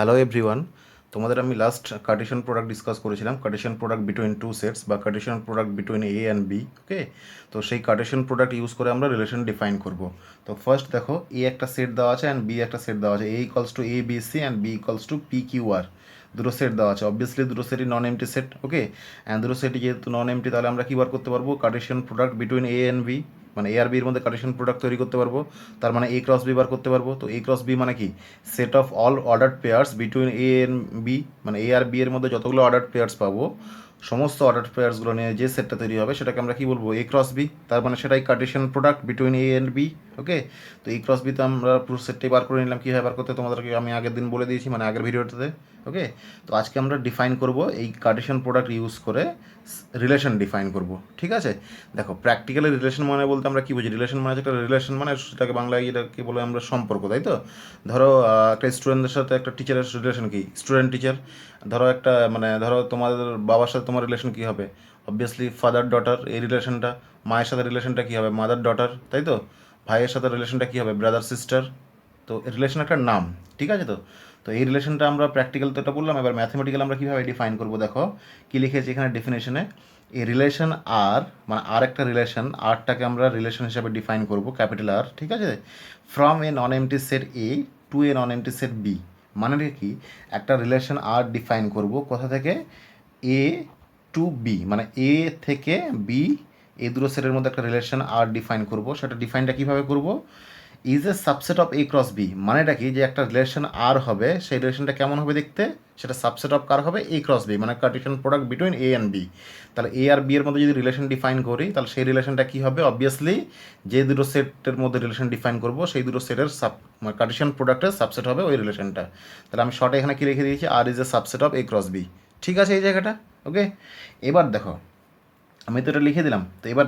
Hello everyone, তোমাদের আমি last Cartesian product discuss করেছিলাম, Cartesian product between two sets বা Cartesian product between A and B. Okay, তো সেই কার্টেশিয়ান প্রোডাক্ট ইউজ করে আমরা রিলেশন ডিফাইন করব। তো ফার্স্ট দেখো, এ একটা সেট দেওয়া আছে অ্যান্ড বি একটা সেট দেওয়া আছে, A equals to A B C and B equals to P Q R. দুটো সেট দেওয়া আছে, অবভিয়াসলি দুটো সেটই non empty set. Okay, and দুটো সেটই যেহেতু নন এমটি, তাহলে আমরা কী বার করতে পারবো? Cartesian product between A and B, মানে এ আর বির মধ্যে কার্টেশিয়ান প্রোডাক্ট তৈরি করতে পারবো। তার মানে এ ক্রস বি বার করতে পারবো। তো এ ক্রস বি মানে কি? Set of all ordered pairs between A and B, মানে এ আর বি এর মধ্যে যতগুলো অর্ডার্ড পেয়ার্স পাবো, সমস্ত অর্ডার্ড পেয়ার্সগুলো নিয়ে যে সেটটা তৈরি হবে সেটাকে আমরা কি বলবো? A cross B. তার মানে সেটাই Cartesian product between A and B. Okay, তো এই ক্রস বিতে আমরা পুরো সেটটাই বার করে নিলাম। কীভাবে বার করতে তোমাদেরকে আমি আগের দিন বলে দিয়েছি, মানে আগের ভিডিওটাতে। ওকে, তো আজকে আমরা ডিফাইন করব এই কার্টেশিয়ান প্রোডাক্ট ইউজ করে রিলেশন ডিফাইন করব। ঠিক আছে, দেখো প্র্যাকটিক্যালি রিলেশন মানে বলতে আমরা কী বুঝি? রিলেশন মানে একটা রিলেশন মানে সেটাকে বাংলায় এটাকে বলে আমরা সম্পর্ক, তাই তো? ধরো একটা স্টুডেন্টের সাথে একটা টিচারের রিলেশন কি? Student teacher. ধরো একটা ধরো তোমাদের বাবার সাথে তোমার রিলেশন কী হবে? অবভিয়াসলি ফাদার ডটার এই রিলেশনটা। মায়ের সাথে রিলেশনটা কী হবে? মাদার ডটার, তাই তো? ভাইয়ের সাথে রিলেশনটা কী হবে? Brother sister. তো রিলেশন একটা নাম, ঠিক আছে? তো তো এই রিলেশনটা আমরা প্র্যাকটিক্যাল তো এটা বললাম, এবার ম্যাথমেটিক্যাল আমরা কীভাবে ডিফাইন করবো? দেখো কী লিখেছি এখানে ডেফিনেশনে। এই রিলেশন আর, মানে আর একটা রিলেশন, আরটাকে আমরা রিলেশন হিসাবে ডিফাইন করব, ক্যাপিটাল আর, ঠিক আছে? From a non empty set A to a non empty set B. মানে কি? একটা রিলেশন আর ডিফাইন করব কোথা থেকে? এ টু বি, মানে এ থেকে বি, এই দুটো সেটের মধ্যে একটা রিলেশন আর ডিফাইন করব। সেটা ডিফাইনটা কীভাবে করব? Is a subset of A cross B. মানেটা কি? যে একটা রিলেশন আর হবে, সেই রিলেশনটা কেমন হবে দেখতে? সেটা সাবসেট অফ কার হবে? এ ক্রস বি, মানে Cartesian product between A and B. তাহলে এ আর বি এর মধ্যে যদি রিলেশন ডিফাইন করি, তাহলে সেই রিলেশনটা কী হবে? অবভিয়াসলি যে দুটো সেটের মধ্যে রিলেশন ডিফাইন করবো, সেই দুটো সেটের কার্টেশিয়ান প্রোডাক্টের সাবসেট হবে ওই রিলেশনটা। তাহলে আমি শর্টে এখানে কি লিখে দিয়েছি? R is a subset of A cross B. ঠিক আছে এই জায়গাটা? ওকে, এবার দেখো আমি তো এটা লিখে দিলাম। তো এবার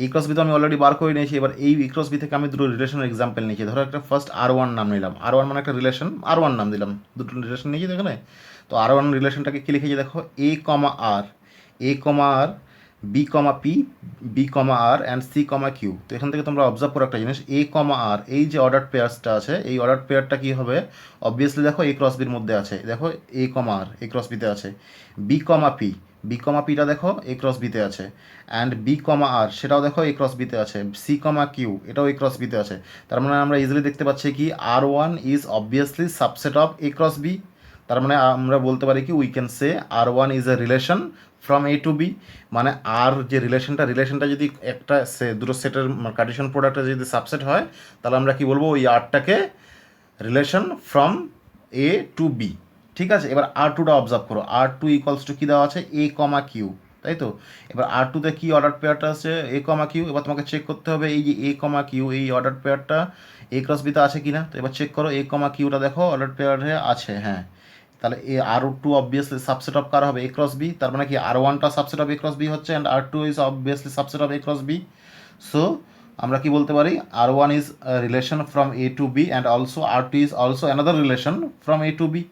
এই ক্রস বি তো আমি অলরেডি বার করে নিয়েছি। এবার এই ক্রস বি থেকে আমি দুটো রিলেশনের এক্সাম্পল নিয়েছি। ধরো একটা ফার্স্ট আর ওয়ান নাম নিলাম, আর ওয়ান মানে একটা রিলেশন, আর ওয়ান নাম দিলাম, দুটো রিলেশন নিয়েছি এখানে। তো আর ওয়ান রিলেশনটাকে কী লিখেছি দেখো? A comma R, A comma R, B comma P, B comma R and C comma Q. তো এখান থেকে তোমরা অবজার্ভ করো একটা জিনিস, এ কমা আর, এই যে অর্ডার পেয়ার্সটা আছে, এই অর্ডার পেয়ারটা কী হবে? অবভিয়াসলি দেখো এই ক্রস বির মধ্যে আছে, দেখো এ কমা আর এই ক্রস বিতে আছে। বি কমা পি, বি কমা পিটা দেখো এ ক্রস বিতে আছে। অ্যান্ড বি কমা আর, সেটাও দেখো এ ক্রস বিতে আছে। সি কমা কিউ, এটাও এ ক্রস বিতে আছে। তার মানে আমরা ইজিলি দেখতে পাচ্ছি কি R one is obviously subset of A cross B. তার মানে আমরা বলতে পারি কি we can say R one is a relation from A to B. মানে আর যে রিলেশনটা যদি একটা দুটো সেটের কার্টেশিয়ান প্রোডাক্টের যদি সাবসেট হয়, তাহলে আমরা কি বলবো? ওই আরটাকে relation from A to B. ঠিক আছে, এবার আর টুটা অবজার্ভ করো। আর টু ইকলস টু কী দেওয়া আছে? এ কমা কিউ, তাই তো? এবার আর টুতে কী অর্ডার পেয়ারটা আছে? এ কমা কিউ। এবার তোমাকে চেক করতে হবে এই যে এ কমা কিউ, এই অর্ডার পেয়ারটা এ ক্রস বিতে আছে কি না। তো এবার চেক করো, এ কমা কিউটা দেখো অর্ডার পেয়ারে আছে, হ্যাঁ। তাহলে এ R two obviously subset of কার হবে? A cross B. তার মানে কি আর ওয়ানটা subset of A cross B হচ্ছে, and R two is obviously subset of A cross B. So আমরা কি বলতে পারি? R one is relation from A to B and also R two is also another relation from A to B.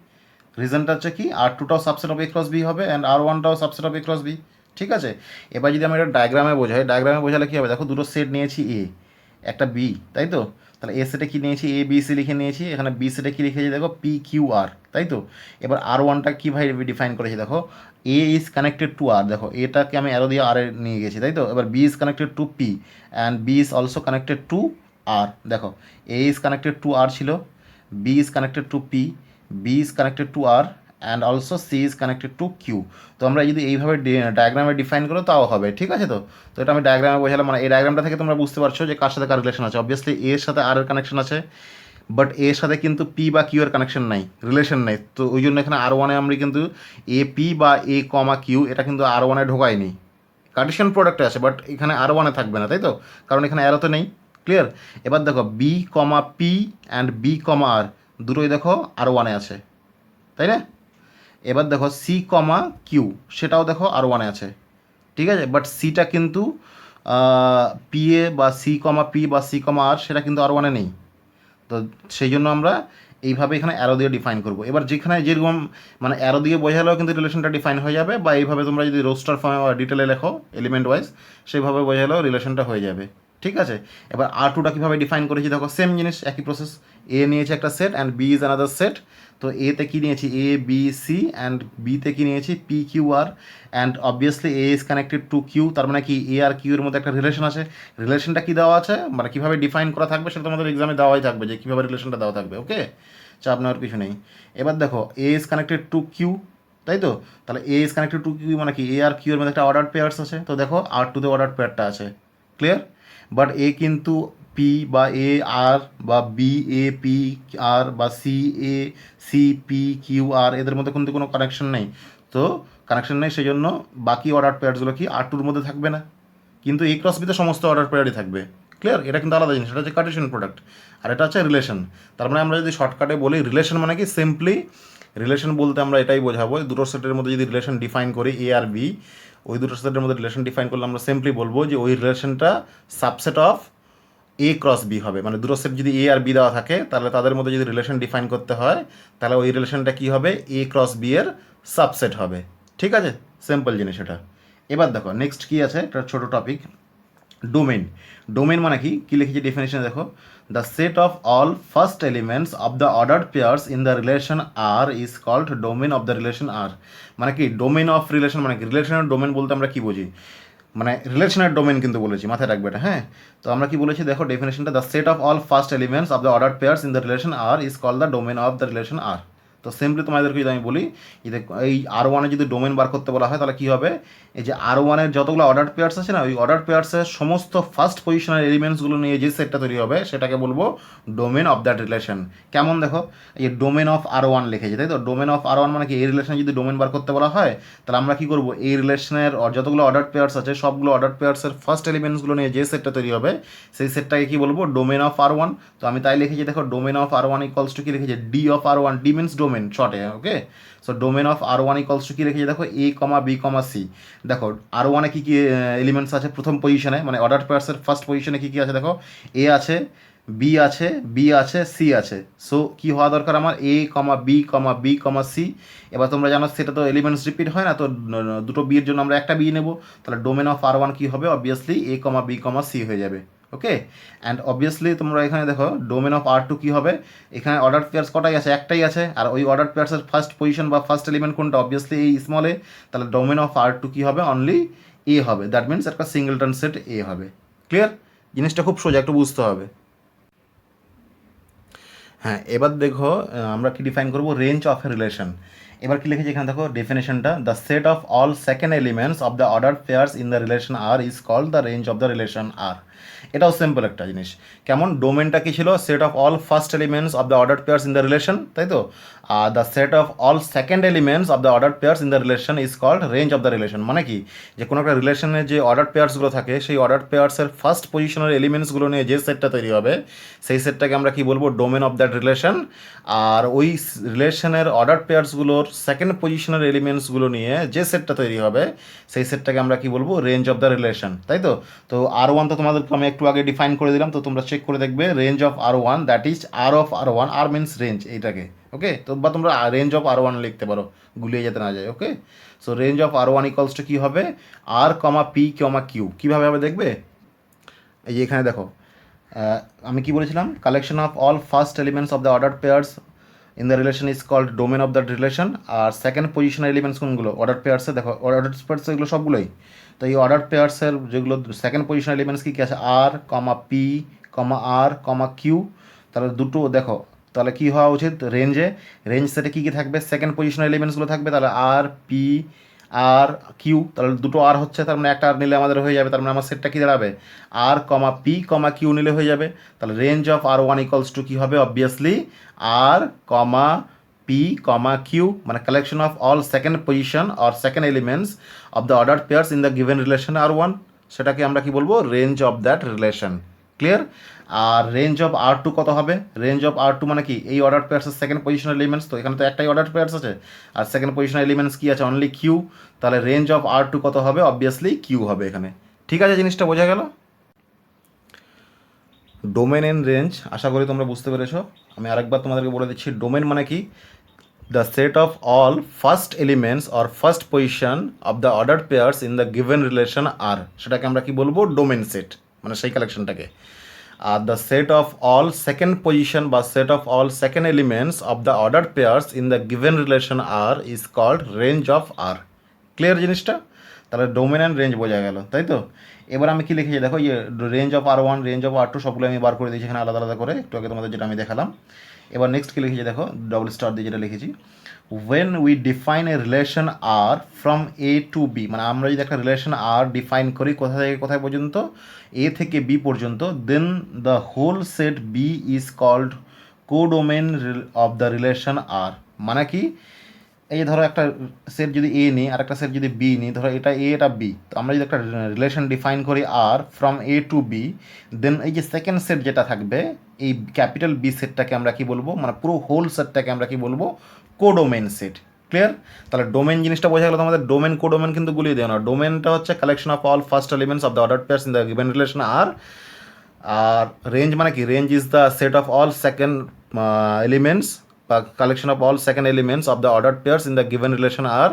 রিজনটা হচ্ছে কি? R টুটাও subset of A cross B হবে and R ওয়ানটাও subset of A cross B. ঠিক আছে, এবার যদি আমি এটা ডায়াগ্রামে বোঝাই, ডায়াগ্রামে বোঝালে কী হবে? দেখো দুটো সেট নিয়েছি, এ একটা বি, তাই তো? তাহলে এ সেটে কী নিয়েছি? এ বি সি লিখে নিয়েছি। এখানে বি সেটে কী লিখেছি দেখো? পি কিউ আর, তাই তো? এবার আর ওয়ানটা কীভাবে ডিফাইন করেছি দেখো? A is connected to R, দেখো এটাকে আমি অ্যারো দিয়ে আর এ নিয়ে গেছি, তাই তো? এবার B is connected to P and B is also connected to R. দেখো A is connected to R ছিল, B is connected to P, B is connected to R and also C is connected to Q. তো আমরা যদি এইভাবে ডায়াগ্রামে define করো তাও হবে। ঠিক আছে, তো তো এটা আমি ডায়াগ্রামে বোঝালাম। মানে এই ডায়াগ্রামটা থেকে তোমরা বুঝতে পারছো যে কার সাথে কার রিলেশন আছে। অবভিয়াসলি এর সাথে আর এর কানেকশন আছে, বাট এর সাথে কিন্তু পি বা কিউ এর কানেকশন নাই, রিলেশন নেই। তো ওই জন্য এখানে আর ওয়ানে আমরা কিন্তু এ পি বা এ কমা কিউ এটা কিন্তু আর ওয়ানে ঢোকায়নি। কার্টেশিয়ান প্রোডাক্টে আছে, বাট এখানে আর ওয়ানে থাকবে না, তাই তো? কারণ এখানে অ্যারোতে নেই। ক্লিয়ার? এবার দেখো B comma P and B comma R, দুটোই দেখো আর ওয়ানে আছে, তাই না? এবার দেখো সি কমা কিউ, সেটাও দেখো আর ওয়ানে আছে। ঠিক আছে, বাট সিটা কিন্তু পি এ বা সি কমা পি বা সি কমা আর সেটা কিন্তু আর ওয়ানে নেই। তো সেই জন্য আমরা এইভাবে এখানে অ্যারো দিয়ে ডিফাইন করবো। এবার যেখানে যেরকম অ্যারো দিয়ে বোঝালেও কিন্তু রিলেশনটা ডিফাইন হয়ে যাবে, বা এইভাবে তোমরা যদি রোস্টার ফর্মে বা ডিটেলে লেখো এলিমেন্ট ওয়াইজ, সেইভাবে বোঝালেও রিলেশনটা হয়ে যাবে। ঠিক আছে। এবার আর টুটা কীভাবে ডিফাইন করেছি দেখো, সেম জিনিস, একই প্রসেস। এ নিয়েছে একটা set and B is another set. তো এতে কী নিয়েছি, এ বি সি, অ্যান্ড বিতে কী নিয়েছি, P Q R, and obviously A is connected to Q. তার মানে কি এ আর কিউ এর মধ্যে একটা রিলেশন আছে। রিলেশনটা কী দেওয়া আছে, মানে কীভাবে ডিফাইন করা থাকবে সেটা তোমাদের এক্সামে দেওয়াই থাকবে, যে কীভাবে রিলেশনটা দেওয়া থাকবে। ওকে, চাপ নেওয়ার কিছু নেই। এবার দেখো A is connected to Q, তাই তো? তাহলে এ ইজ কানেক্টেড টু কিউ মানে কি, এ আর কিউ এর মধ্যে একটা অর্ডার পেয়ার্স আছে। তো দেখো আর টুতে অর্ডার পেয়ারটা আছে, ক্লিয়ার। বাট এ কিন্তু পি বা এ আর বা বি এ পি আর বা C A C P Q R এদের মধ্যে কিন্তু কোনো কানেকশন নেই। তো কানেকশন নেই, সেই জন্য বাকি অর্ডার পেয়ারসগুলো কি আর টুর মধ্যে থাকবে না, কিন্তু এ ক্রস বিতে সমস্ত অর্ডার পেয়ারই থাকবে, ক্লিয়ার। এটা কিন্তু আলাদা জিনিস, এটা হচ্ছে কার্টেশিয়ান প্রোডাক্ট, আর এটা হচ্ছে রিলেশন। তার মানে আমরা যদি শর্টকাটে বলি, রিলেশন মানে কি, সিম্পলি রিলেশন বলতে আমরা এটাই বোঝাবো, দুটো সেটের মধ্যে যদি রিলেশন ডিফাইন করি এ আর বি, ওই দুটো সেটের মধ্যে রিলেশন ডিফাইন করলে আমরা সিম্পলি বলবো যে ওই রিলেশনটা subset of A cross B হবে। মানে দুটো সেট যদি এ আর বি দেওয়া থাকে, তাহলে তাদের মধ্যে যদি রিলেশন ডিফাইন করতে হয়, তাহলে ওই রিলেশনটা কী হবে, এ ক্রস বি এর সাবসেট হবে। ঠিক আছে, সিম্পল জিনিস এটা। এবার দেখো নেক্সট কী আছে, একটা ছোটো টপিক, ডোমেন। ডোমেন মানে কি, কী লিখেছি ডেফিনেশনে দেখো, the set of all first elements of the ordered pairs in the relation R is called domain of the relation R. মানে কি ডোমেন অফ রিলেশন মানে কি, রিলেশনের ডোমেন বলতে আমরা কী বুঝি, মানে রিলেশনের ডোমেন কিন্তু বলেছি, মাথায় রাখবে এটা, হ্যাঁ। তো আমরা কি বলেছি দেখো ডেফিনেশনটা, the set of all first elements of the ordered pairs in the relation R is called the domain of the relation R. তো সিম্পলি তোমাদেরকে যদি আমি বলি, যে এই আর ওয়ানে যদি ডোমেন বার করতে বলা হয়, তাহলে কী হবে, এই যে আর ওয়ানের যতগুলো অর্ডার পেয়ার্স আছে না, ওই অর্ডার পেয়ার্সের সমস্ত ফার্স্ট পজিশনের এলিমেন্টসগুলো নিয়ে যে সেটটা তৈরি হবে, সেটাকে বলবো ডোমেন অফ দ্যাট রিলেশন। কেমন দেখো, এই ডোমেন অফ আর ওয়ান লিখেছে, তাই তো? ডোমেন অফ আর ওয়ান মানে কি, এই রিলেশনে যদি ডোমেন বার করতে বলা হয়, তাহলে আমরা কী করবো, এই রিলেশনের যতগুলো অর্ডার পেয়ার্স আছে, সবগুলো অর্ডার পেয়ার্সের ফার্স্ট এলিমেন্টসগুলো নিয়ে যে সেটটা তৈরি হবে, সেই সেটটাকে কী বলবো, ডোমেন অফ আর ওয়ান। তো আমি তাই লিখেছি দেখো, domain of R one equals to কী লিখেছে, D of R one, D means domain শর্টে, okay. So domain of R one equals to কী লিখেছে দেখো, A comma B comma C. দেখো আর ওয়ানে কী কী এলিমেন্টস আছে প্রথম পজিশনে, মানে অর্ডার পেয়ার্সের ফার্স্ট পজিশনে কী কী আছে দেখো, এ আছে, বি আছে, বি আছে, সি আছে। সো কী হওয়া দরকার আমার, এ কমা B comma B comma C. এবার তোমরা জানো সেটা তো এলিমেন্টস রিপিট হয় না, তো দুটো বিয়ের জন্য আমরা একটা বি নেব, তাহলে ডোমেন অফ আর ওয়ান কী হবে, অবভিয়াসলি এ কমা বি কমা সি হয়ে যাবে, ওকে। অ্যান্ড অবভিয়াসলি তোমরা এখানে দেখো ডোমেন অফ আর টু কী হবে, এখানে অর্ডার পেয়ার্স কটাই আছে, একটাই আছে, আর ওই অর্ডার পেয়ার্সের ফার্স্ট পজিশন বা ফার্স্ট এলিমেন্ট কোনটা, অবভিয়াসলি এই স্মল এ। তাহলে ডোমেন অফ আর টু কী হবে, অনলি এ হবে, দ্যাট মিনস একটা সিঙ্গলটন সেট এ হবে, ক্লিয়ার। জিনিসটা খুব সোজা, একটু বুঝতে হবে। হ্যাঁ, এবার দেখো আমরা কি ডিফাইন করবো, রেঞ্জ অফ এ রিলেশন। এবার কি লিখেছি এখানে দেখো ডেফিনেশনটা, the set of all second elements of the order pairs in the relation R is called the range of the relation R. এটাও সিম্পল একটা জিনিস। কেমন, ডোমেনটা কি ছিল, set of all first elements of the order pairs in the relation, তাই তো? আর the set of all second elements of the order pairs in the relation is called range of the relation. মানে কি, যে কোনো একটা রিলেশনে যে অর্ডার পেয়ার্সগুলো থাকে, সেই অর্ডার পেয়ার্সের ফার্স্ট পজিশনের এলিমেন্টসগুলো নিয়ে যে সেটটা তৈরি হবে, সেই সেটটাকে আমরা কি বলবো, ডোমেন অফ দ্যাট রিলেশন। আর ওই রিলেশনের অর্ডার পেয়ার্সগুলোর সেকেন্ড পজিশনের এলিমেন্টসগুলো নিয়ে যে সেটটা তৈরি হবে, সেই সেটটাকে আমরা কি বলবো, রেঞ্জ অফ দ্য রিলেশন, তাই তো? তো আর ওয়ান তো তোমাদেরকে আমি একটু আগে ডিফাইন করে দিলাম, তো তোমরা চেক করে দেখবে, range of R one that is R of R one, R means range এইটাকে, ওকে। তো বা তোমরা রেঞ্জ অফ আর ওয়ান লিখতে পারো, গুলিয়ে যেতে না যায়, okay. So range of R one equals to কী হবে, R comma P comma Q. কীভাবে হবে দেখবে, এই যে এখানে দেখো আমি কি বলেছিলাম, collection of all first elements of the order pairs in the relation is called domain of that relation. আর সেকেন্ড পজিশনের এলিমেন্টস কোনগুলো, অর্ডার পেয়ার্সে দেখো, অর্ডার পেয়ার্স এগুলো সবগুলোই। তো এই অর্ডার পেয়ার্সের যেগুলো সেকেন্ড পজিশনের এলিমেন্টস কী কী আছে, আর কমা পি কমা আর কমা কিউ। তাহলে দুটো দেখো, তাহলে কী হওয়া উচিত, রেঞ্জে, রেঞ্জ সেটে কী কী থাকবে, সেকেন্ড পজিশনের এলিমেন্টসগুলো থাকবে, তাহলে আর পি আর কিউ। তাহলে দুটো আর হচ্ছে, তার মানে একটা আর নিলে আমাদের হয়ে যাবে, তার মানে আমার সেটটা কী দাঁড়াবে, আর কমা পি কমা কিউ নিলে হয়ে যাবে। তাহলে range of R one equals to কী হবে, obviously R comma P comma Q, মানে collection of all second position or second elements of the order pairs in the given relation R one, সেটাকে আমরা কি বলবো, range of that relation, clear. আর range of R two কত হবে, range of R two মানে কি, এই অর্ডার পেয়ার্সের সেকেন্ড পজিশনের এলিমেন্টস, তো এখানে তো একটাই অর্ডার পেয়ার্স আছে, আর সেকেন্ড পজিশনের এলিমেন্টস কি আছে, অনলি কিউ। তাহলে রেঞ্জ অফ আর টু কত হবে, অবভিয়াসলি কিউ হবে এখানে, ঠিক আছে। জিনিসটা বোঝা গেল, ডোমেন এন্ড রেঞ্জ, আশা করি তোমরা বুঝতে পেরেছো। আমি আরেকবার তোমাদেরকে বলে দিচ্ছি, ডোমেন মানে কি, the set of all first elements or first position of the ordered pairs in the given relation are, সেটাকে আমরা কি বলবো, ডোমেন সেট, মানে সেই কালেকশনটাকে। আর the set of all second position বা set of all second elements of the order pairs in the given relation R is called range of R. Clear জিনিসটা? তাহলে ডোমেন অ্যান্ড রেঞ্জ বোঝা গেল, তাই তো? এবার আমি কি লিখেছি দেখো, range of R one, range of R two সবগুলো আমি বার করে দিয়েছি এখানে আলাদা আলাদা করে, একটু আগে তোমাদের যেটা আমি দেখালাম। এবার নেক্সট কি লিখেছি দেখো, ডবল স্টার দিয়ে যেটা লিখেছি, when we define a relation R from A to B, মানে আমরা যদি একটা রিলেশন আর ডিফাইন করি কোথা থেকে কোথায় পর্যন্ত, এ থেকে বি পর্যন্ত, then the whole set B is called codomain of the relation R. মানে কি, এই যে ধরো একটা সেট যদি এ নিই আর একটা সেট যদি বি নিই, ধরো এটা এ এটা বি, তো আমরা যদি একটা রিলেশন ডিফাইন করি R from A to B, then এই যে সেকেন্ড সেট যেটা থাকবে এই ক্যাপিটাল বি সেটটাকে আমরা কি বলবো, মানে পুরো হোল সেটটাকে আমরা কি বলবো, কোডোমেন সেট। ক্লিয়ার? তাহলে ডোমেন জিনিসটা বোঝা গেল তোমাদের। ডোমেন কোডোমেন কিন্তু গুলিয়ে দেও না। ডোমেনটা হচ্ছে collection of all first elements of the order pairs in the given relation R. আর রেঞ্জ মানে কি, range is the set of all second elements বা collection of all second elements of the order pairs in the given relation R.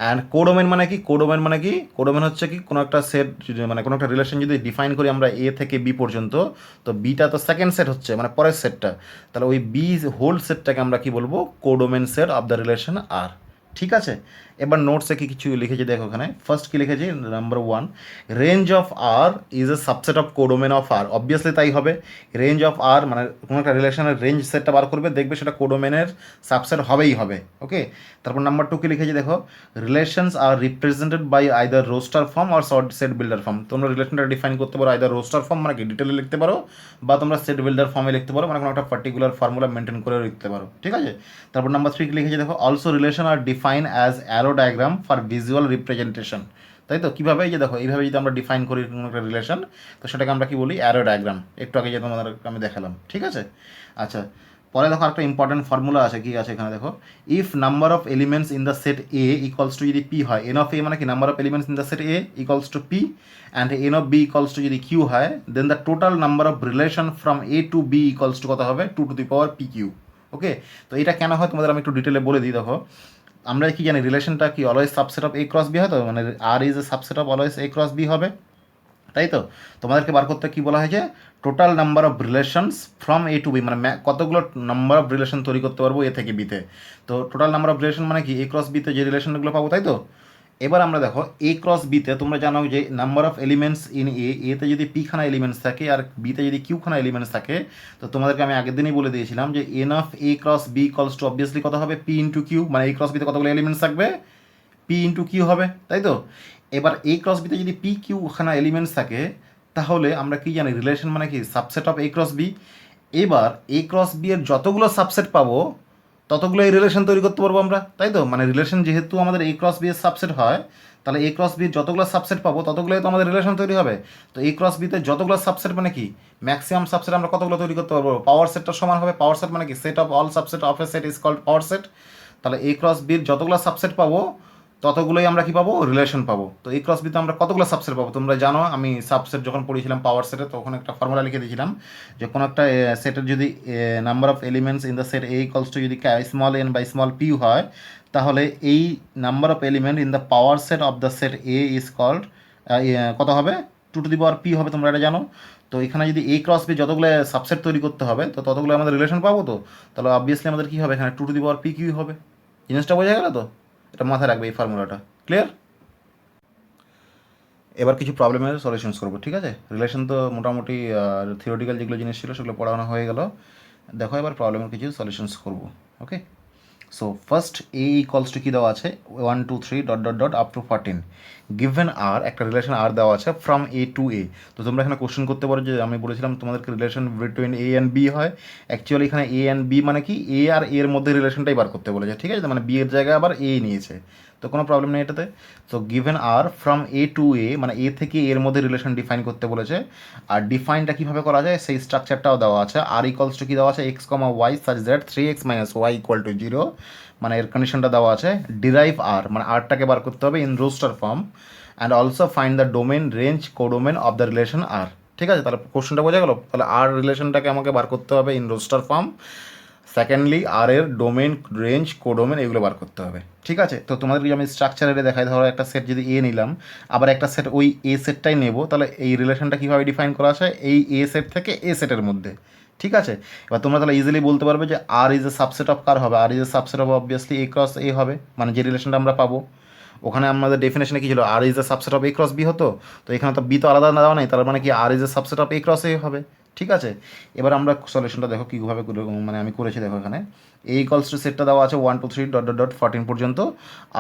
And codomain মানে কি, codomain মানে কি, codomain হচ্ছে কি কোনো একটা সেট, মানে কোনো একটা রিলেশন যদি ডিফাইন করি আমরা এ থেকে বি পর্যন্ত, তো বিটা তো সেকেন্ড সেট হচ্ছে মানে পরের সেটটা, তাহলে ওই বি হোল সেটটাকে আমরা কি বলবো, codomain set of the relation R. ঠিক আছে? এবার নোটসে কি কিছু লিখেছি দেখো, ওখানে ফার্স্ট কি লিখেছি, number one, range of R is a subset of codomain of R. Obviously তাই হবে, রেঞ্জ অফ আর মানে কোনো একটা রিলেশনের রেঞ্জ সেটটা বার করবে, দেখবে সেটা কোডোমেনের সাবসেট হবেই হবে। ওকে, তারপর নাম্বার টু কি লিখেছি দেখো, relations are represented by either roster form or set builder form. তোমরা রিলেশনটা ডিফাইন করতে পারো আইদার রোস্টার ফর্ম মানে কি ডিটেলে লিখতে পারো, বা তোমরা সেট বিল্ডার ফর্মে লিখতে পারো, মানে কোনো একটা পার্টিকুলার ফর্মুলা মেনটেন করে লিখতে পারো। ঠিক আছে? তারপর নাম্বার থ্রি কি লিখেছি দেখো, also relation are defined as arrow diagram for visual representation. তাই তো? কীভাবে, এই যে দেখো এইভাবে যদি আমরা ডিফাইন করি কোনো একটা রিলেশন, তো সেটাকে আমরা কি বলি, অ্যারো ডায়াগ্রাম। একটু আগে যে তোমাদের আমি দেখালাম। ঠিক আছে? আচ্ছা, পরে দেখো একটা ইম্পর্টেন্ট ফর্মুলা আছে, কি আছে এখানে দেখো, if number of elements in the set A equals to, যদি পি হয়, এন অফ এ মানে কি number of elements in the set A equals to P, and N of B equals to যদি কিউ হয়, then the total number of relation from A to B equals to কত হবে, 2 P Q. ওকে, তো এটা কেন হয় তোমাদের আমি একটু ডিটেলে বলে দিই। দেখো, আমরা কি জানি রিলেশনটা কি always subset of A cross B হয়, তো মানে R is a subset of always A cross B হবে, তাই তো? তোমাদেরকে বার করতে কি বলা হয়েছে, total number of relations from A to B, মানে কতগুলো নাম্বার অফ রিলেশন তৈরি করতে পারবো এ থেকে বিতে। তো টোটাল নাম্বার অফ রিলেশন মানে কি, এ ক্রস বিতে যে রিলেশনগুলো পাবো, তাই তো? এবার আমরা দেখো এ ক্রস বিতে তোমরা জানো যে নাম্বার অফ এলিমেন্টস ইন এতে যদি পি খানা এলিমেন্টস থাকে আর বিতে যদি কিউ খানা এলিমেন্টস থাকে, তো তোমাদেরকে আমি আগের দিনই বলে দিয়েছিলাম যে N of A cross B equals to obviously কত হবে, পি ইন্টু কিউ, মানে এ ক্রস বিতে কতগুলো এলিমেন্টস থাকবে, পি ইন্টু কিউ হবে, তাই তো? এবার এ ক্রস বিতে যদি পি কিউ খানা এলিমেন্টস থাকে, তাহলে আমরা কি জানি, রিলেশন মানে কি subset of A cross B. এবার এ ক্রস বি এর যতগুলো সাবসেট পাবো ততগুলো এই রিলেশন তৈরি করতে পারবো আমরা, তাই তো? মানে রিলেশন যেহেতু আমাদের এ ক্রস বি এর সাবসেট হয়, তাহলে এ ক্রস বির যতগুলো সাবসেট পাবো ততগুলোই তো আমাদের রিলেশন তৈরি হবে। তো এ ক্রস বিতে যতগুলো সাবসেট মানে কি ম্যাক্সিমাম সাবসেট আমরা কতগুলো তৈরি করতে পারবো, পাওয়ার সেটটা সমান হবে, পাওয়ার সেট মানে কি set of all subset of a set is called power set. তাহলে এ ক্রস বির যতগুলো সাবসেট পাবো ততগুলোই আমরা কি পাবো, রিলেশন পাবো। তো এই ক্রস বিতে আমরা কতগুলো সাবসেট পাবো, তোমরা জানো আমি সাবসেট যখন পড়িয়েছিলাম পাওয়ার সেটে তখন একটা ফর্মুলা লিখে দিয়েছিলাম যে কোনো একটা সেটের যদি number of elements in the set A equals to যদি small N by small P হয়, তাহলে এই number of element in the power set of the set A is called কত হবে, 2 পি হবে, তোমরা এটা জানো। তো এখানে যদি এ ক্রস বি যতগুলো সাবসেট তৈরি করতে হবে তো ততগুলো আমাদের রিলেশন পাবো, তো তাহলে অবভিয়াসলি আমাদের কী হবে, এখানে 2 পি কিউ হবে। জিনিসটা বোঝা গেল তো? এটা মাথায় রাখবে এই ফর্মুলাটা। ক্লিয়ার? এবার কিছু প্রবলেমের সলিউশনস করবো। ঠিক আছে? রিলেশন তো মোটামুটি থিওরিটিক্যাল যেগুলো জিনিস ছিল সেগুলো পড়ানো হয়ে গেল। দেখো এবার প্রবলেমের কিছু সলিউশনস করবো। Okay, so first A equals to কী দেওয়া আছে, 1 2 3 dot dot dot up to 14, given R একটা রিলেশন আর দেওয়া আছে ফ্রম এ টু এ। তো তোমরা এখানে কোশ্চেন করতে পারো যে আমি বলেছিলাম তোমাদেরকে relation between A and B হয়, অ্যাকচুয়ালি এখানে এ অ্যান্ড বি মানে কি এ আর এর মধ্যে রিলেশনটাই বার করতে বলেছে। ঠিক আছে? মানে বি এর জায়গায় আবার এ নিয়েছে, তো কোনো প্রবলেম নেই এটাতে। তো given R from A to A মানে এ থেকে এর মধ্যে রিলেশন ডিফাইন করতে বলেছে। আর ডিফাইনটা কীভাবে করা যায় সেই স্ট্রাকচারটাও দেওয়া আছে। আর ইকুয়ালস টু কী দেওয়া আছে, X comma Y such that 3x - y equal to 0, মানে এর কন্ডিশনটা দেওয়া আছে। ডিরাইভ আর মানে আরটাকে বার করতে হবে in roster form, and also find the domain range codomain of the relation R. ঠিক আছে? তাহলে কোশ্চেনটা বোঝা গেল। তাহলে আর রিলেশনটাকে আমাকে বার করতে হবে ইন রোস্টার ফর্ম, সেকেন্ডলি আর এর ডোমেন, রেঞ্জ, কোডোমেন এগুলো বার করতে হবে। ঠিক আছে, তো তোমাদেরকে আমি স্ট্রাকচারে দেখাই, ধরো একটা সেট যদি এ নিলাম, আবার একটা সেট ওই এ সেটটাই নেব, তাহলে এই রিলেশনটা কীভাবে ডিফাইন করা আছে, এই এ সেট থেকে এ সেটের মধ্যে। ঠিক আছে, এবার তোমরা তাহলে ইজিলি বলতে পারবে যে R is a subset of কার হবে, R is a subset of obviously A cross A হবে, মানে যে রিলেশনটা আমরা পাবো। ওখানে আমাদের ডেফিনেশনে কী ছিল, R is a subset of A cross B হতো, তো এখানে তো বি তো আলাদা দেওয়া নেই, তার মানে কি R is a subset of A cross A হবে। ঠিক আছে, এবার আমরা সলিউশনটা দেখো কীভাবে মানে আমি করেছি। দেখো এখানে এ ইকলস টু সেটটা দেওয়া আছে 1 2 3 ডট ডট ডট 14 পর্যন্ত,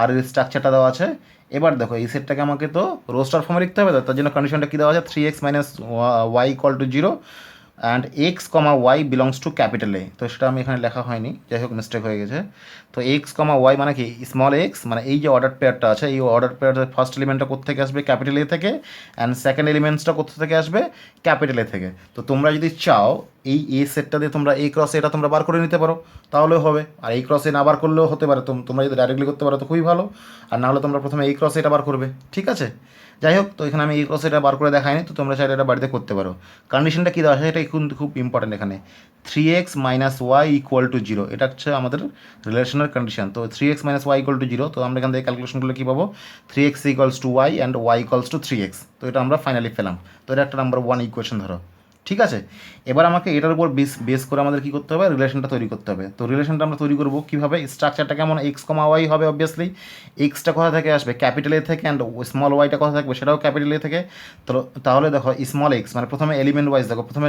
আর এর স্ট্রাকচারটা দেওয়া আছে। এবার দেখো এই সেটটাকে আমাকে তো রোস্টার ফর্মে লিখতে হবে, তার জন্য কন্ডিশনটা কী দেওয়া আছে, 3x minus Y equal to 0 and X comma Y belongs to capital A. তো সেটা আমি এখানে লেখা হয়নি, যাই হোক মিস্টেক হয়ে গেছে। তো এক্স কমা ওয়াই মানে কি, স্মল এক্স মানে এই যে অর্ডার পেয়ারটা আছে, এই অর্ডার পেয়ারের ফার্স্ট এলিমেন্টটা কোথেকে আসবে, ক্যাপিটাল এ থেকে, অ্যান্ড সেকেন্ড এলিমেন্টসটা কোথা থেকে আসবে, ক্যাপিটাল এ থেকে। তো তোমরা যদি চাও এই এ সেটটা দিয়ে তোমরা এই ক্রসে এটা তোমরা বার করে নিতে পারো, তাহলেও হবে। আর এই ক্রসে না বার করলেও হতে পারে, তোমরা যদি ডাইরেক্টলি করতে পারো তো খুবই ভালো, আর না হলে তোমরা প্রথমে এই ক্রসে এটা বার করবে। ঠিক আছে, যাই হোক, তো এখানে আমি এই ক্রসে এটা বার করে দেখাইনি, তো তোমরা চাইলে এটা বাড়িতে করতে পারো। কন্ডিশনটা কী দেওয়া আছে এটা কিন্তু খুব ইম্পর্টেন্ট, এখানে 3x minus Y equal to 0, এটা হচ্ছে আমাদের রিলেশনের কন্ডিশন। তো 3x minus Y equal to 0, তো আমরা এখান থেকে ক্যালকুলেশনগুলো কী পাবো, 3x equals to Y and Y equals to 3x। তো এটা আমরা ফাইনালি পেলাম, তো এটা একটা নাম্বার 1 ইকুয়েশন ধরো। ঠিক আছে, এবার আমাকে এটার উপর বেস করে আমাদের কী করতে হবে, রিলেশনটা তৈরি করতে হবে। তো রিলেশনটা আমরা তৈরি করবো কীভাবে, স্ট্রাকচারটা কেমন, এক্স কমা ওয়াই হবে অবভিয়াসলি, এক্সটা কোথা থেকে আসবে, ক্যাপিটাল এ থেকে, অ্যান্ড স্মল ওয়াইটা কোথা থাকবে, সেটাও ক্যাপিটাল এ থেকে। তো তাহলে দেখো স্মল এক্স মানে প্রথমে এলিমেন্ট ওয়াইজ দেখো, প্রথমে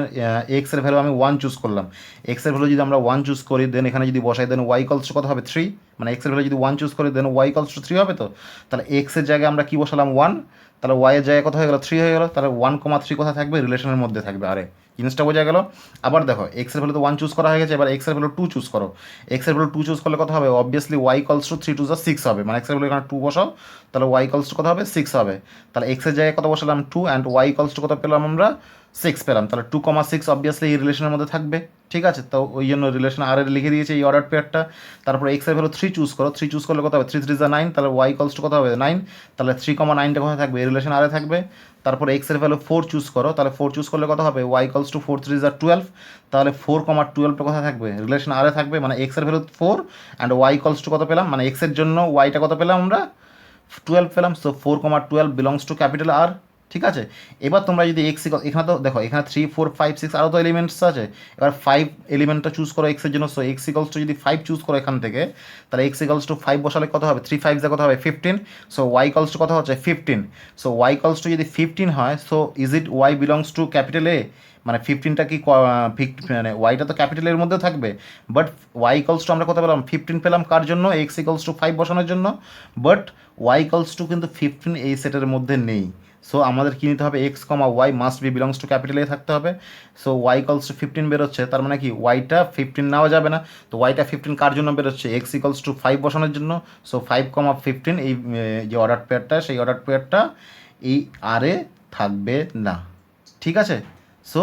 এক্সের ভ্যালু আমি 1 চুজ করলাম, এক্সের ভ্যালু যদি আমরা 1 চুজ করি, দেন এখানে যদি বসাই, দেন ওয়াই ইকুয়ালস টু কত হবে 3, মানে এক্সের ভ্যালু যদি 1 চুজ করি, দেন ওয়াই ইকুয়ালস টু 3 হবে। তো তাহলে এক্সের জায়গায় আমরা কী বসালাম 1, তাহলে ওয়াইয়ের জায়গায় কত হয়ে গেলো 3 হয়ে গেলো, তাহলে 1,3 কোথা থাকবে, রিলেশনের মধ্যে থাকবে। আরে জিনিসটা বোঝা গেল। আবার দেখো এক্সের ভ্যালু তো 1 চুজ করা হয়ে গেছে, এবার এক্সের ভ্যালু 2 চুজ করো, এক্সের ভ্যালু 2 চুজ করলে কত হবে, অবভিয়াসলি ওয়াই ইকুয়ালস টু 3 2 6 হবে, মানে এক্সের ভ্যালু এখানে 2 বসাও, তাহলে ওয়াই ইকুয়ালস টু কত হবে 6 হবে। তাহলে এক্সের জায়গায় কত বসালাম 2, অ্যান্ড ওয়াই ইকুয়ালস টু কত পেলাম আমরা 6 পেলাম, তাহলে 2,6 অবভিয়াসলি এই রিলেশনের মধ্যে থাকবে। ঠিক আছে, তো ওই জন্য রিলেশন আর এর লিখে দিয়েছে এই অর্ডার পেয়ারটা। তারপরে এক্সের ভ্যালু 3 চুজ করো, 3 চুজ করলে কত হবে 3 3 9, তাহলে ওয়াই ইকুয়ালস টু কত হবে 9, তাহলে 3,9টা কোথায় থাকবে, এই রিলেশন আর এ থাকবে। তারপরে এক্সের ভ্যালু 4 চুজ করো, তাহলে 4 চুজ করলে কত হবে, ওয়াই ইকুয়ালস টু 4 3 12, তাহলে 4,12টা কোথায় থাকবে, রিলেশন আর এ থাকবে, মানে এক্সের value 4 and Y equals to কত পেলাম, মানে এক্সের জন্য ওয়াইটা কত পেলাম আমরা 12 পেলাম। So 4,12 belongs to capital R. ঠিক আছে, এবার তোমরা যদি এক্স এখানে তো দেখো এখানে 3 4 5 6 আরও তো এলিমেন্টস আছে, এবার 5 এলিমেন্টটা চুজ করো এক্সের জন্য। সো এক্স ইকলস টু যদি 5 চুজ করো এখান থেকে, তাহলে এক্স ইকলস টু 5 বসালে কত হবে, 3 5 কত হবে 15। সো ওয়াই ইকলস টু কত হচ্ছে 15। সো ওয়াই ইকলস টু যদি 15 হয়, so is it Y belongs to capital A, মানে 15টা কি মানে ওয়াইটা তো ক্যাপিটালের মধ্যে থাকবে, বাট ওয়াই ইকলস টু আমরা কত পেলাম 15 পেলাম, কার জন্য, এক্স ইকলস টু 5 বসানোর জন্য, বাট ওয়াই ইকলস টু কিন্তু 15 এই সেটের মধ্যে নেই। সো আমাদের কী নিতে হবে, X comma Y must be belongs to capital A থাকতে হবে। সো ওয়াই ইকলস টু 15 বেরোচ্ছে, তার মানে কি ওয়াইটা 15 নেওয়া যাবে না। তো ওয়াইটা 15 কার জন্য বেরোচ্ছে, এক্স ইকলস টু 5 বসানোর জন্য। সো 5,15 এই যে অর্ডার পেয়ারটা, সেই অর্ডার পেয়ারটা এই আর এ থাকবে না। ঠিক আছে, সো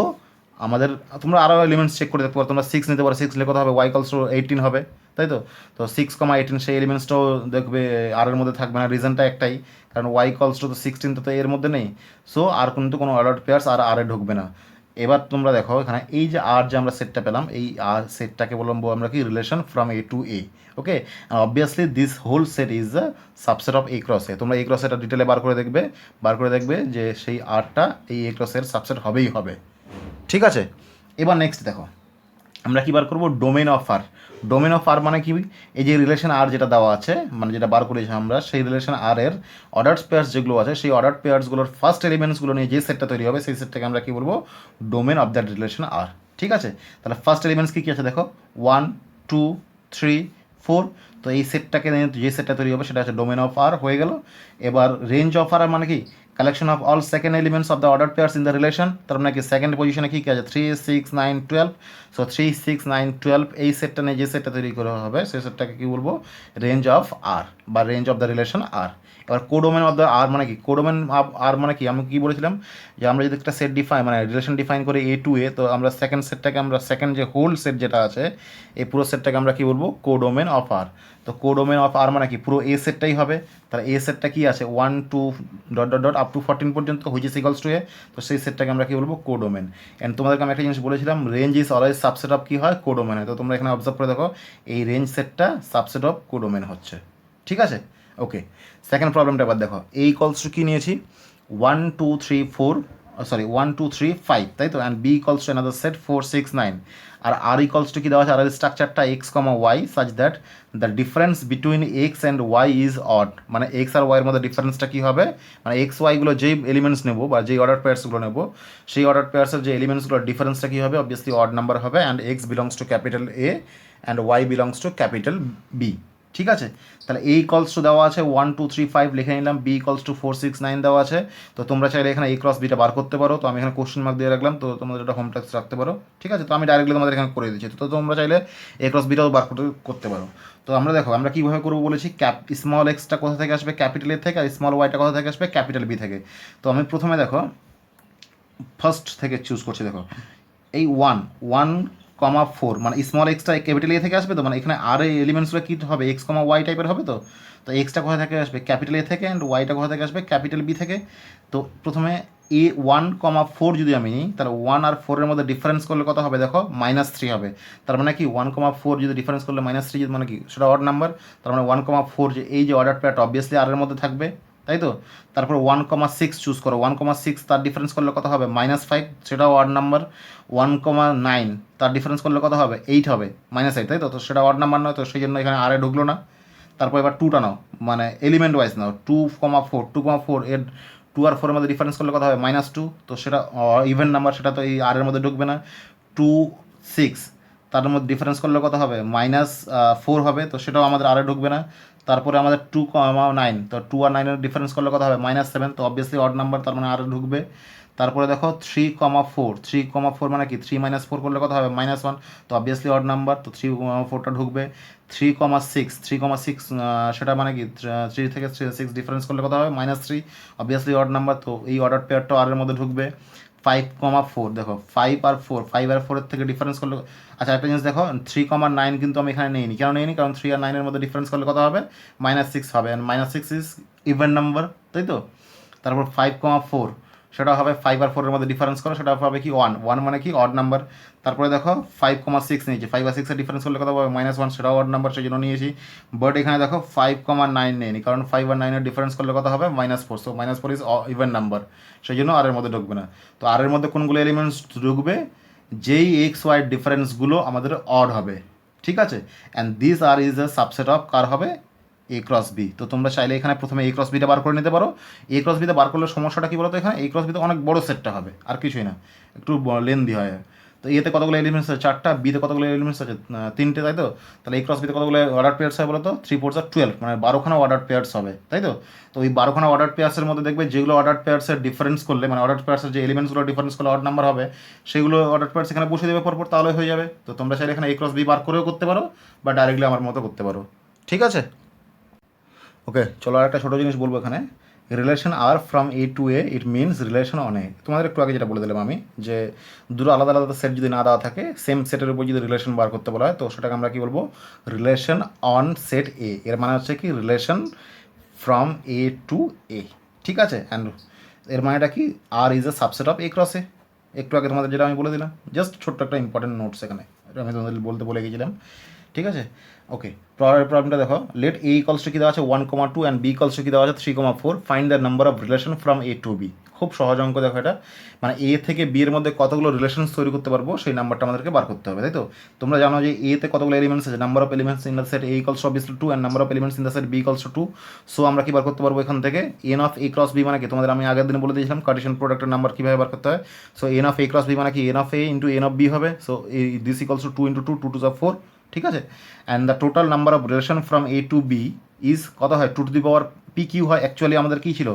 আমাদের তোমরা আরও এলিমেন্টস চেক করে দেখতে পারো, তোমরা 6 নিতে পারো, 6 নিলে কত হবে, ওয়াই ইকলস টু 18 হবে, তাই তো। তো 6,18 সেই এলিমেন্টসটাও দেখবে আর এর মধ্যে থাকবে না, রিজনটা একটাই, কারণ ওয়াই ইকলস টু তো 16 তো এর মধ্যে নেই। সো আর কিন্তু কোনো অর্ডার পেয়ার্স আর এ ঢুকবে না। এবার তোমরা দেখো এখানে এই যে আর যে আমরা সেটটা পেলাম, এই আর সেটটাকে বলবো আমরা কি, relation from A to A. Okay, obviously this whole set is the subset of A cross A. তোমরা এ ক্রস এটা ডিটেলে বার করে দেখবে যে সেই আরটা এই এ ক্রসের সাবসেট হবেই হবে। ঠিক আছে, এবার নেক্সট দেখো আমরা কী বার করবো, domain of R. Domain of R মানে কি, এই যে রিলেশন আর যেটা দেওয়া আছে, মানে যেটা বার করেছি আমরা, সেই রিলেশন আর এর অর্ডার্ড পেয়ার্স যেগুলো আছে, সেই অর্ডার্ড পেয়ার্সগুলোর ফার্স্ট এলিমেন্টসগুলো নিয়ে যে সেটটা তৈরি হবে, সেই সেটটাকে আমরা কী বলবো, domain of that relation R. ঠিক আছে, তাহলে ফার্স্ট এলিমেন্টস কী কী আছে দেখো, 1 2 3 4। তো এই সেটটাকে নিয়ে যে সেটটা তৈরি হবে সেটা হচ্ছে ডোমেন অফ আর হয়ে গেল। এবার রেঞ্জ অফ আর মানে কি, collection of all second elements of the order pairs in the relation. তার মানে কি সেকেন্ড পজিশনে কী কী আছে, 3 6 9 12। সো 3 6 9 12 এই সেটটা নিয়ে যে সেটটা তৈরি করা হবে, সেই সেটটাকে কী বলবো, রেঞ্জ অফ আর বা রেঞ্জ অফ দ্য রিলেশন আর। এবার কোডোমেন অফ দ্য আর মানে কি, কোডোমেন অফ আর মানে কি, আমি কী বলেছিলাম যে আমরা যদি একটা সেট ডিফাইন মানে রিলেশন ডিফাইন করি এ টু এ, তো আমরা সেকেন্ড সেটটাকে আমরা সেকেন্ড যে হোল সেট যেটা আছে এই পুরো সেটটাকে আমরা কী বলবো, কোডোমেন অফ আর। তো কোডোমেন অফ আর মানে কি, পুরো এ সেটটাই হবে। তাহলে এ সেটটা কী আছে, 1 2 dot dot dot up up to 14 পর্যন্ত হুইচ ইজ ইকুয়ালস টু এ, তো সেই সেটটাকে আমরা কী বলবো কোডোমেন। অ্যান্ড তোমাদেরকে আমি একটা জিনিস বলেছিলাম range is always subset of কী হয় কোডোমেন হয়, তো তোমরা এখানে অবজার্ভ করে দেখো এই রেঞ্জ সেটটা সাবসেট অফ কোডোমেন হচ্ছে, ঠিক আছে। ওকে, সেকেন্ড প্রবলেমটা এবার দেখো এ ইকুয়ালস টু কী নিয়েছি 1 2 3 4 সরি 1 2 3 5 তাই তো, and B equals to another set 4 6 9, আর আর ইকুয়ালস টু কী দেওয়া আছে আর স্ট্রাকচারটা X comma Y such that the difference between X and Y is odd, মানে এক্স আর ওয়াইয়ের মধ্যে ডিফারেন্সটা কী হবে, মানে এক্স ওয়াইগুলো যেই এলিমেন্টস নেবো বা যেই অর্ডার পেয়ার্সগুলো নেবো সেই অর্ডার পেয়ার্সের যে এলিমেন্টসগুলোর ডিফারেন্সটা কী হবে, অবভিয়াসলি অড নাম্বার হবে, and X belongs to capital A and Y belongs to capital B, ঠিক আছে। তাহলে এ ইকলস টু দেওয়া আছে 1 2 3 5 লিখে নিলাম, বি ইকলস টু 4 6 9 দেওয়া আছে, তো তোমরা চাইলে এখানে এ ক্রস বিটা বার করতে পারো, তো আমি এখানে কোশ্চেন মার্ক দিয়ে রাখলাম, তো তোমাদের এটা হোম টাস্ক রাখতে পারো, ঠিক আছে। তো আমি ডাইরেক্টলি তোমাদের এখানে করে দিচ্ছি, তো তোমরা চাইলে এ ক্রস বিটাও বার করতে পারো। তো আমরা দেখো আমরা কীভাবে করবো বলেছি, স্মল এক্সটা কোথা থেকে আসবে ক্যাপিটাল এ থেকে, আর স্মল ওয়াইটা কোথা থেকে আসবে ক্যাপিটাল বি থেকে। তো আমি প্রথমে দেখো ফার্স্ট থেকে চুজ করছি, দেখো এই 1 কমা 4 মানে স্মল এক্সটা ক্যাপিটাল এ থেকে আসবে, তো মানে এখানে আর এই এলিমেন্টসগুলো কী হবে এক্স কমা ওয়াই টাইপের হবে, তো তো এক্সটা কোথা থেকে আসবে ক্যাপিটাল এ থেকে, অ্যান্ড ওয়াইটা কোথা থেকে আসবে ক্যাপিটাল বি থেকে। তো প্রথমে এ 1 কমা 4 যদি আমি নিই, তাহলে 1 আর 4-এর মধ্যে ডিফারেন্স করলে কত হবে দেখো -3 হবে, তার মানে কি 1 কমা 4 যদি ডিফারেন্স করলে -3 মানে কি সেটা অড নাম্বার, তার মানে 1 কমা 4 যে এই যে অর্ডার পেয়ারটা অবভিয়াসলি আর এর মধ্যে থাকবে, তাই তো। তারপর 1 কমা 6 চুজ করো, 1 কমা 6 তার ডিফারেন্স করলে কত হবে -5 সেটাও অড নাম্বার, 1 কমা 9 তার ডিফারেন্স করলে কত হবে 8 হবে -8 তাই তো, তো সেটা অড নাম্বার নয়, তো সেই জন্য এখানে আর এ ঢুকলো না। তারপর এবার 2টা নাও, মানে এলিমেন্ট ওয়াইজ নাও 2,4 এর 2 আর 4-এর মধ্যে ডিফারেন্স করলে কত হবে -2, তো সেটা ইভেন নাম্বার, সেটা তো এই আর এর মধ্যে ঢুকবে না। 2 6 তার মধ্যে ডিফারেন্স করলে কত হবে -4 হবে, তো সেটাও আমাদের আর এ ঢুকবে না। তারপরে আমাদের 2,9, তো 2 আর 9-এর ডিফারেন্স করলে কত হবে -7, তো অবভিয়াসলি অড নাম্বার, তার মানে আর ঢুকবে। তারপরে দেখো 3,4 মানে কি 3 - 4 করলে কত হবে -1, তো অবভিয়াসলি অড নাম্বার, তো 3,4টা ঢুকবে। 3,6 সেটা মানে কি 3 থেকে 6 ডিফারেন্স করলে কত হবে -3, অবভিয়াসলি অড নাম্বার, তো এই অর্ডার পেয়ারটা আর এর মধ্যে ঢুকবে। 5,4 দেখো 5 আর 4-এর থেকে ডিফারেন্স করলে, আচ্ছা একটা জিনিস দেখো 3,9 কিন্তু আমি এখানে নিইনি, কেন নিইনি কারণ 3 আর 9-এর মধ্যে ডিফারেন্স করলে কত হবে -6 হবে, অ্যান্ড -6 ইজ ইভেন নাম্বার, তাই তো। তারপর 5,4 সেটা হবে 5 আর 4-এর মধ্যে ডিফারেন্স করো, সেটা হবে কি 1 মানে কি অড নাম্বার। তারপরে দেখো 5,6 নিয়েছি, 5 আর 6-এর ডিফারেন্স করলে কত হবে -1, সেটাও অড নাম্বার, সেই জন্য নিয়েছি। বাট এখানে দেখো 5,9 নেয়নি, কারণ 5 আর 9-এর ডিফারেন্স করলে কত হবে -4, সো -4 ইজ ইভেন নাম্বার, সেই জন্য আর এর মধ্যে ঢুকবে না। তো আর এর মধ্যে কোনগুলো এলিমেন্টস ঢুকবে, যেই এক্স ওয়াই ডিফারেন্সগুলো আমাদের অড হবে, ঠিক আছে। And this R is a subset of কার হবে এ ক্রস বি। তো তোমরা চাইলে এখানে প্রথমে এ ক্রস বিটা বার করে নিতে পারো, এ ক্রস বিটা বার করলে সমস্যাটা কী বলো তো, এখানে এ ক্রস বিতে অনেক বড় সেটটা হবে, আর কিছুই না, একটু লেন্দি হয়। তো এতে কতগুলো এলিমেন্টস আছে 4টা, বিতে কতগুলো এলিমেন্টস আছে 3টে, তাই তো। তাহলে এই ক্রস বিতে কতগুলো অর্ডার পেয়ার্স হয় বলো তো 3 4 12, মানে 12খানা অর্ডার পেয়ার্স হবে, তাই তো। তো ওই 12খানা অর্ডার পেয়ার্সের মধ্যে দেখবে যেগুলো অর্ডার পেয়ার্সের ডিফারেন্স করলে, মানে অর্ডার পেয়ার্সের যে এলিমেন্টসগুলো ডিফারেন্স করলে অড নাম্বার হবে, সেগুলো অর্ডার পেয়ার্স এখানে বসে দেবে পরপর, তাহলে হয়ে যাবে। তো তোমরা চাইলে এখানে এ ক্রস বি বার করেও করতে পারো, বা ডাইরেক্টলি আমার মতো করতে পারো, ঠিক আছে। ওকে, চলো আর একটা ছোটো জিনিস বলবো এখানে, relation R from A to A it means relation on A. তোমাদের একটু আগে যেটা বলে দিলাম আমি, যে দুটো আলাদা আলাদা সেট যদি না দেওয়া থাকে, সেম সেটের উপর যদি রিলেশন বার করতে বলা হয়, তো সেটাকে আমরা কী বলবো রিলেশন অন সেট এ। এর মানে হচ্ছে কি relation from A to A, ঠিক আছে। অ্যান্ড এর মানেটা কি R is a subset of A cross A. একটু আগে তোমাদের যেটা আমি বলে দিলাম, জাস্ট ছোট্ট একটা ইম্পর্টেন্ট নোটস এখানে, এটা আমি তোমাদের বলতে বলে গেছিলাম, ঠিক আছে। ওকে, পরের প্রবলেমটা দেখো, লেট এ ইকলস টু কি দেওয়া আছে 1,2 অ্যান্ড বি ইকলস টু কি দেওয়া আছে 3,4, find the number of relation from A to B. খুব সহজ অঙ্ক দেখো এটা, মানে এ থেকে বি এর মধ্যে কতগুলো রিলেশনস তৈরি করতে পারবো সেই নাম্বারটা আমাদেরকে বার করতে হবে, তাই তো। তোমরা জানো যে এতে কতগুলো এলিমেন্টস আছে, number of elements in the set A equals to obviously 2 and number of elements in the set B equals to 2। So আমরা কি বার করতে পারবো এখান থেকে N of A cross B, মানে কি তোমাদের আমি আগের দিন বলে দিয়েছিলাম কার্টেশিয়ান প্রোডাক্টের নাম্বার কীভাবে বার করতে হয়। So N of A cross B মানে কি N of A into N of B হবে, so this equals to 2 into 2, 2 2 4, ঠিক আছে। And the total number of relation from A to B is কত হয় 2 to the power P Q হয়। Actually আমাদের কী ছিল,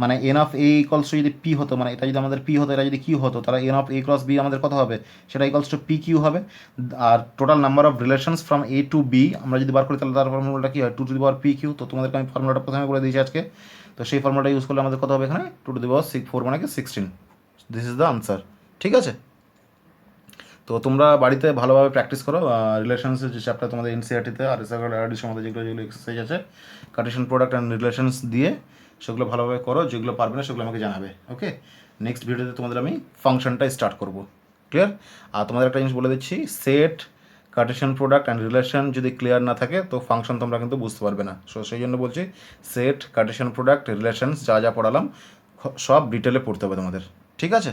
মানে N of A equals to যদি পি হতো, মানে এটা যদি আমাদের পি হতো, এটা যদি কিউ হতো, তাহলে N of A cross B আমাদের কত হবে, সেটা ইকলস টু পি কিউ হবে। আর total number of relations from A to B আমরা যদি বার করি, তাহলে তার ফর্মুলাটা কী হয় 2 to the power P Q. তো তোমাদেরকে আমি ফর্মুলাটা প্রথমে বলে দিয়েছি আজকে, তো সেই ফর্মুলাটা ইউজ করলে আমাদের কত হবে এখানে 2 টু দি পাওয়ার 4 মানে কি 16। দিস ইজ দ্য আনসার, ঠিক আছে। তো তোমরা বাড়িতে ভালোভাবে প্র্যাকটিস করো রিলেশনসের যে চ্যাপ্টার তোমাদের এনসিআরটিতে আর এসআরটির মধ্যে যেগুলো যেগুলো এক্সারসাইজ আছে, কার্টেশিয়ান প্রোডাক্ট অ্যান্ড রিলেশনস দিয়ে সেগুলো ভালোভাবে করো, যেগুলো পারবে না সেগুলো আমাকে জানাবে। ওকে, নেক্সট ভিডিওতে তোমাদের আমি ফাংশনটা স্টার্ট করব। ক্লিয়ার? আর তোমাদের একটা জিনিস বলে দিচ্ছি, set, Kardashian product and relation যদি ক্লিয়ার না থাকে তো ফাংশন তোমরা কিন্তু বুঝতে পারবে না। সো সেই জন্য বলছি সেট, কার্টেশিয়ান প্রোডাক্ট, রিলেশনস যা যা পড়ালাম সব ডিটেলে পড়তে হবে তোমাদের। ঠিক আছে?